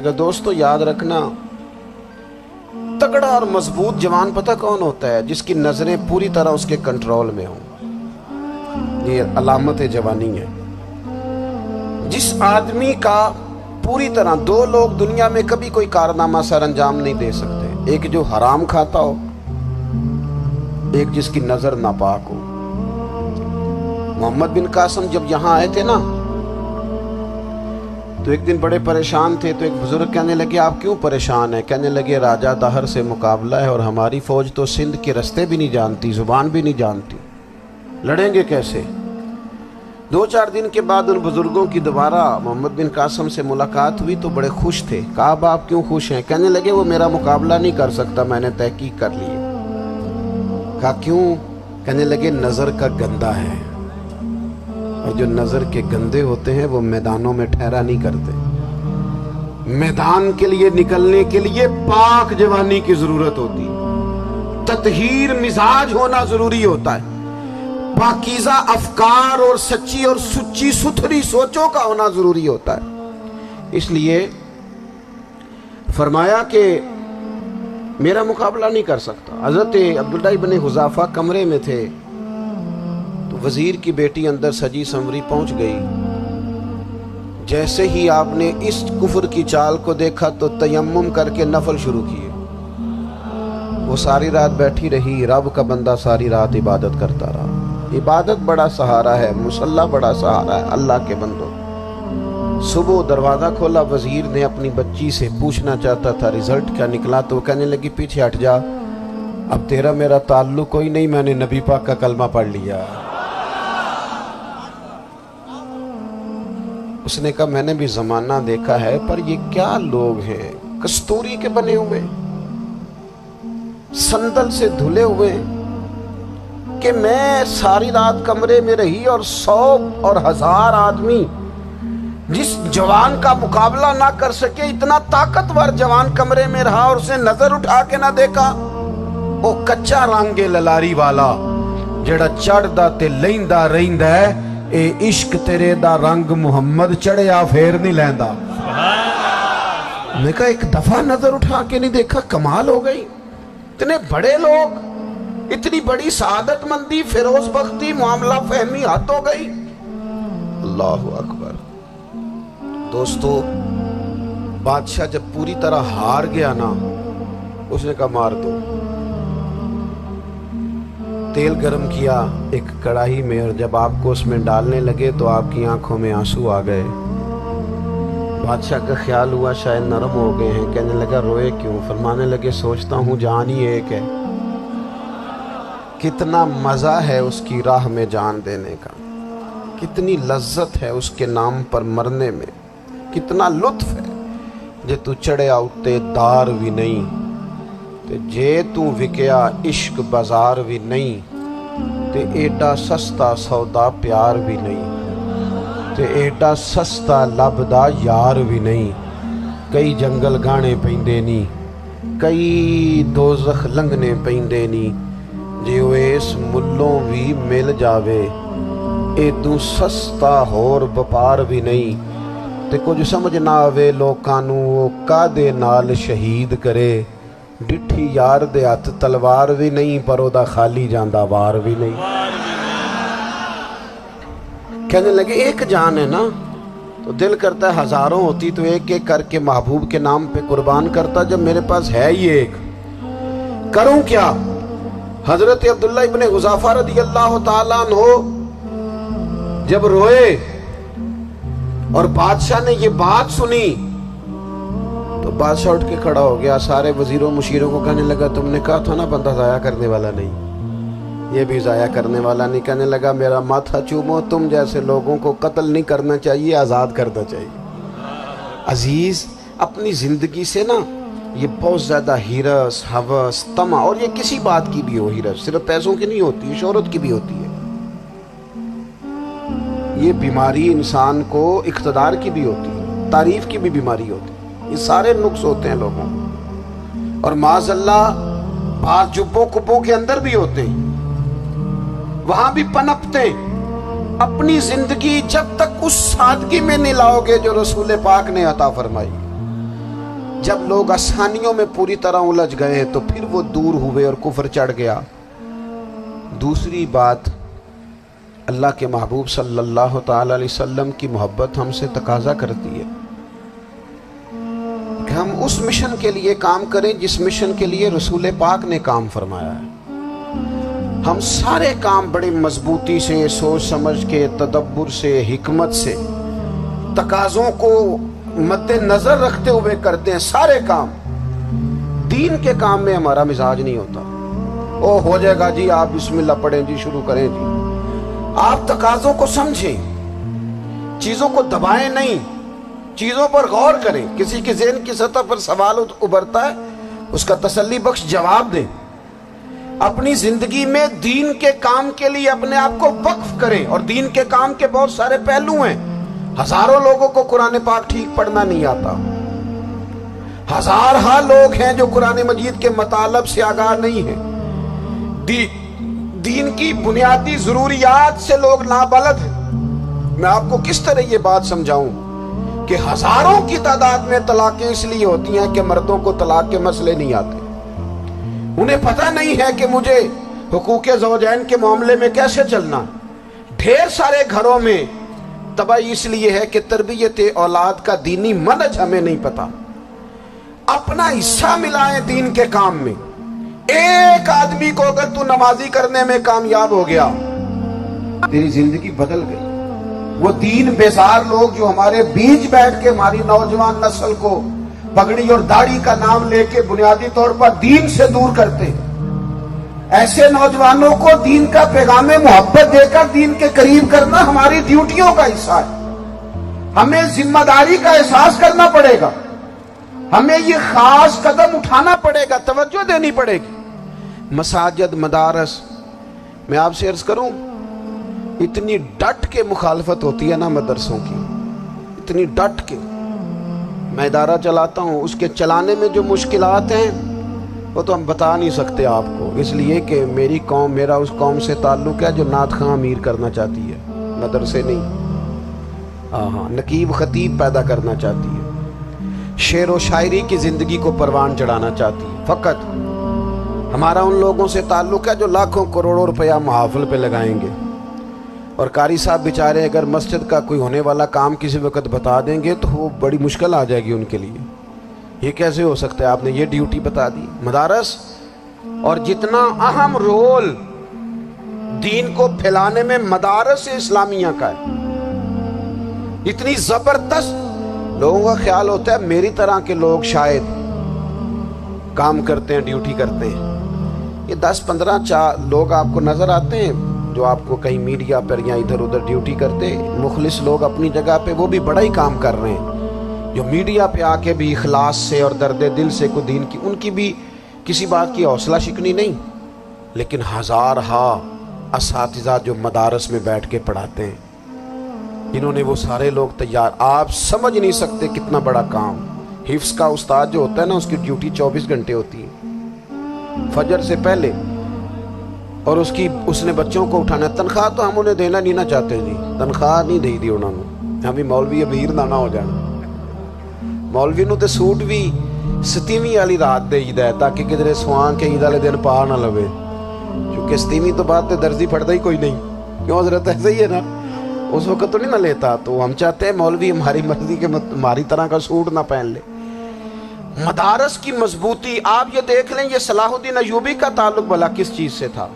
میرے دوستو یاد رکھنا، تگڑا اور مضبوط جوان پتہ کون ہوتا ہے؟ جس کی نظریں پوری طرح اس کے کنٹرول میں ہوں۔ یہ علامت جوانی ہے۔ جس آدمی کا پوری طرح، دو لوگ دنیا میں کبھی کوئی کارنامہ سر انجام نہیں دے سکتے، ایک جو حرام کھاتا ہو، ایک جس کی نظر ناپاک ہو۔ محمد بن قاسم جب یہاں آئے تھے نا تو ایک دن بڑے پریشان تھے، تو ایک بزرگ کہنے لگے آپ کیوں پریشان ہیں؟ کہنے لگے راجہ دہر سے مقابلہ ہے اور ہماری فوج تو سندھ کے رستے بھی نہیں جانتی، زبان بھی نہیں جانتی، لڑیں گے کیسے؟ 2-4 دن کے بعد ان بزرگوں کی دوبارہ محمد بن قاسم سے ملاقات ہوئی تو بڑے خوش تھے۔ کہا اب آپ کیوں خوش ہیں؟ کہنے لگے وہ میرا مقابلہ نہیں کر سکتا، میں نے تحقیق کر لی ہے۔ کہا کیوں؟ کہنے لگے نظر کا گندہ ہے، اور جو نظر کے گندے ہوتے ہیں وہ میدانوں میں ٹھہرا نہیں کرتے۔ میدان کے لیے نکلنے کے لیے پاک جوانی کی ضرورت ہوتی ہے، تطہیر مزاج ہونا ضروری ہوتا ہے، پاکیزہ افکار اور سچی اور سچی ستھری سوچوں کا ہونا ضروری ہوتا ہے۔ اس لیے فرمایا کہ میرا مقابلہ نہیں کر سکتا۔ حضرت عبداللہ ابن حذافہ کمرے میں تھے تو وزیر کی بیٹی اندر سجی سنوری پہنچ گئی۔ جیسے ہی آپ نے اس کفر کی چال کو دیکھا تو تیمم کر کے نفل شروع کیے۔ وہ ساری رات بیٹھی رہی، رب کا بندہ ساری رات عبادت کرتا رہا۔ عبادت بڑا سہارا ہے، مصلی بڑا سہارا ہے اللہ کے بندوں۔ صبح دروازہ کھولا، وزیر نے اپنی بچی سے پوچھنا چاہتا تھا رزلٹ کیا نکلا، تو وہ کہنے لگی پیچھے ہٹ جا، اب تیرا میرا تعلق کوئی نہیں، میں نے نبی پاک کا کلمہ پڑھ لیا۔ اس نے کہا میں نے بھی زمانہ دیکھا ہے، پر یہ کیا لوگ ہیں، کستوری کے بنے ہوئے، سندل سے دھلے ہوئے، کہ میں ساری رات کمرے میں رہی اور 100 اور 1000 آدمی جس جوان کا مقابلہ نہ کر سکے، اتنا طاقتور جوان کمرے میں رہا اور اسے نظر اٹھا کے نہ دیکھا۔ وہ کچا رنگے للاری والا جڑا چڑھدا تے لیندا رہندا ہے، اے عشق تیرے دا رنگ محمد چڑھیا پھر نہیں لیندا۔ میں کہا ایک دفعہ نظر اٹھا کے نہیں دیکھا، کمال ہو گئی۔ اتنے بڑے لوگ، اتنی بڑی سعادت مندی، فیروز بختی، معاملہ فہمی حد ہو گئی۔ اللہ اکبر۔ دوستو بادشاہ جب پوری طرح ہار گیا نا، اس نے کہا مار دو۔ تیل گرم کیا ایک کڑاہی میں، اور جب آپ کو اس میں ڈالنے لگے تو آپ کی آنکھوں میں آنسو آ گئے۔ بادشاہ کا خیال ہوا شاید نرم ہو گئے ہیں، کہنے لگا روئے کیوں؟ فرمانے لگے سوچتا ہوں جان ہی ایک ہے، کتنا مزہ ہے اس کی راہ میں جان دینے کا، کتنی لذت ہے اس کے نام پر مرنے میں، کتنا لطف ہے۔ جے تو چڑھیا اتے دار بھی نہیں، تے جے تو وکیا عشق بازار بھی نہیں، تے ایڈا سستا سودا پیار بھی نہیں، تے ایڈا سستا لبدا یار بھی نہیں۔ کئی جنگل گانے پیندے نہیں، کئی دوزخ لنگنے پیندے نہیں، جے اس ملوں بھی مل جاوے، ایدوں سستا ہور بپار بھی نہیں۔ تے کچھ سمجھ نہ آوے لوکاں نوں وہ کادے نال شہید کرے، ڈٹھی یار دے ہاتھ تلوار بھی نہیں، پر او دا خالی جاندہ وار بھی نہیں۔ کہنے لگے ایک جان ہے نا، تو دل کرتا ہے ہزاروں ہوتی تو ایک ایک کر کے محبوب کے نام پہ قربان کرتا، جب میرے پاس ہے ہی ایک، کروں کیا؟ حضرت عبداللہ ابن حذافہ رضی اللہ تعالیٰ عنہ جب روئے اور بادشاہ نے یہ بات سنی تو بادشاہ اٹھ کے کھڑا ہو گیا، سارے وزیروں مشیروں کو کہنے لگا تم نے کہا تھا نا بندہ ضائع کرنے والا نہیں، یہ بھی ضائع کرنے والا نہیں۔ کہنے لگا میرا ماتھا چومو، تم جیسے لوگوں کو قتل نہیں کرنا چاہیے، آزاد کرنا چاہیے۔ عزیز اپنی زندگی سے نا یہ بہت زیادہ ہرس، ہوس، طمع، اور یہ کسی بات کی بھی ہو، ہرس صرف پیسوں کی نہیں ہوتی، شہرت کی بھی ہوتی ہے، یہ بیماری انسان کو اقتدار کی بھی ہوتی ہے، تعریف کی بھی بیماری ہوتی ہے، یہ سارے نقص ہوتے ہیں لوگوں، اور معاذ اللہ بعض جبوں کبوں کے اندر بھی ہوتے ہیں، وہاں بھی پنپتے ہیں۔ اپنی زندگی جب تک اس سادگی میں نہیں لاؤ گے جو رسول پاک نے عطا فرمائی، جب لوگ آسانیوں میں پوری طرح الجھ گئے تو پھر وہ دور ہوئے اور کفر چڑھ گیا۔ دوسری بات، اللہ کے محبوب صلی اللہ تعالی علیہ وسلم کی محبت ہم سے تقاضا کرتی ہے کہ ہم اس مشن کے لیے کام کریں جس مشن کے لیے رسول پاک نے کام فرمایا ہے۔ ہم سارے کام بڑی مضبوطی سے، سوچ سمجھ کے، تدبر سے، حکمت سے، تقاضوں کو مد نظر رکھتے ہوئے کرتے ہیں سارے کام۔ دین کے کام میں ہمارا مزاج نہیں ہوتا، او ہو جائے گا جی، آپ بسم اللہ پڑھیں جی، شروع کریں جی۔ آپ تقاضوں کو سمجھیں، چیزوں کو دبائیں نہیں، چیزوں پر غور کریں۔ کسی کے ذہن کی سطح پر سوال ابھرتا ہے، اس کا تسلی بخش جواب دیں۔ اپنی زندگی میں دین کے کام کے لیے اپنے آپ کو وقف کریں، اور دین کے کام کے بہت سارے پہلو ہیں۔ ہزاروں لوگوں کو قرآن پاک ٹھیک پڑھنا نہیں آتا، ہزارہا لوگ ہیں جو قرآن مجید کے مطالب سے آگاہ نہیں ہیں، دین کی بنیادی ضروریات سے لوگ نابلد ہیں۔ میں آپ کو کس طرح یہ بات سمجھاؤں کہ ہزاروں کی تعداد میں طلاقیں اس لیے ہوتی ہیں کہ مردوں کو طلاق کے مسئلے نہیں آتے، انہیں پتہ نہیں ہے کہ مجھے حقوق زوجین کے معاملے میں کیسے چلنا۔ ڈھیر سارے گھروں میں تباہی اس لیے ہے کہ تربیت اولاد کا دینی منہج ہمیں نہیں پتا۔ اپنا حصہ ملائیں دین کے کام میں۔ ایک آدمی کو اگر تو نمازی کرنے میں کامیاب ہو گیا، تیری زندگی بدل گئی۔ وہ دین بیزار لوگ جو ہمارے بیچ بیٹھ کے ہماری نوجوان نسل کو پگڑی اور داڑھی کا نام لے کے بنیادی طور پر دین سے دور کرتے ہیں، ایسے نوجوانوں کو دین کا پیغام محبت دے کر دین کے قریب کرنا ہماری ڈیوٹیوں کا حصہ ہے۔ ہمیں ذمہ داری کا احساس کرنا پڑے گا، ہمیں یہ خاص قدم اٹھانا پڑے گا، توجہ دینی پڑے گی۔ مساجد، مدارس، میں آپ سے عرض کروں، اتنی ڈٹ کے مخالفت ہوتی ہے نا مدرسوں کی، اتنی ڈٹ کے۔ میں ادارہ چلاتا ہوں، اس کے چلانے میں جو مشکلات ہیں وہ تو ہم بتا نہیں سکتے آپ کو، اس لیے کہ میری قوم، میرا اس قوم سے تعلق ہے جو نعت خواں امیر کرنا چاہتی ہے، مدرسے نہیں، نقیب خطیب پیدا کرنا چاہتی ہے، شعر و شاعری کی زندگی کو پروان چڑھانا چاہتی ہے۔ فقط ہمارا ان لوگوں سے تعلق ہے جو لاکھوں کروڑوں روپیہ محافل پہ لگائیں گے، اور قاری صاحب بیچارے اگر مسجد کا کوئی ہونے والا کام کسی وقت بتا دیں گے تو وہ بڑی مشکل آ جائے گی ان کے لیے۔ یہ کیسے ہو سکتا ہے، آپ نے یہ ڈیوٹی بتا دی۔ مدارس اور جتنا اہم رول دین کو پھیلانے میں مدارس اسلامیہ کا ہے، اتنی زبردست، لوگوں کا خیال ہوتا ہے میری طرح کے لوگ شاید کام کرتے ہیں، ڈیوٹی کرتے ہیں۔ یہ 10-15 لوگ آپ کو نظر آتے ہیں جو آپ کو کہیں میڈیا پر یا ادھر ادھر ڈیوٹی کرتے، مخلص لوگ اپنی جگہ پہ وہ بھی بڑا ہی کام کر رہے ہیں، جو میڈیا پہ آ کے بھی اخلاص سے اور درد دل سے کو دین کی، ان کی بھی کسی بات کی حوصلہ شکنی نہیں۔ لیکن ہزارہا اساتذہ جو مدارس میں بیٹھ کے پڑھاتے ہیں، انہوں نے وہ سارے لوگ تیار، آپ سمجھ نہیں سکتے کتنا بڑا کام۔ حفظ کا استاد جو ہوتا ہے نا، اس کی ڈیوٹی 24 گھنٹے ہوتی ہے، فجر سے پہلے، اور اس نے بچوں کو اٹھانا۔ تنخواہ تو ہم انہیں دینا نہیں نہ چاہتے جی، تنخواہ نہیں دے دی انہوں نے، ہمیں مولوی امیر نہ ہو جانا۔ مولوی نو تے سوٹ بھی 27ویں والی رات دے ہے تاکہ کدھر سوان کے عید والے دن پا نہ لوے، کیونکہ 27ویں تو بعد تے درزی پھڑتا ہی کوئی نہیں، کیوں حضرت ایسا ہی ہے نا، اس وقت تو نہیں نہ لیتا۔ تو ہم چاہتے ہیں مولوی ہماری مرضی کے ہماری طرح کا سوٹ نہ پہن لے۔ مدارس کی مضبوطی آپ یہ دیکھ لیں، یہ صلاح الدین ایوبی کا تعلق بھلا کس چیز سے تھا؟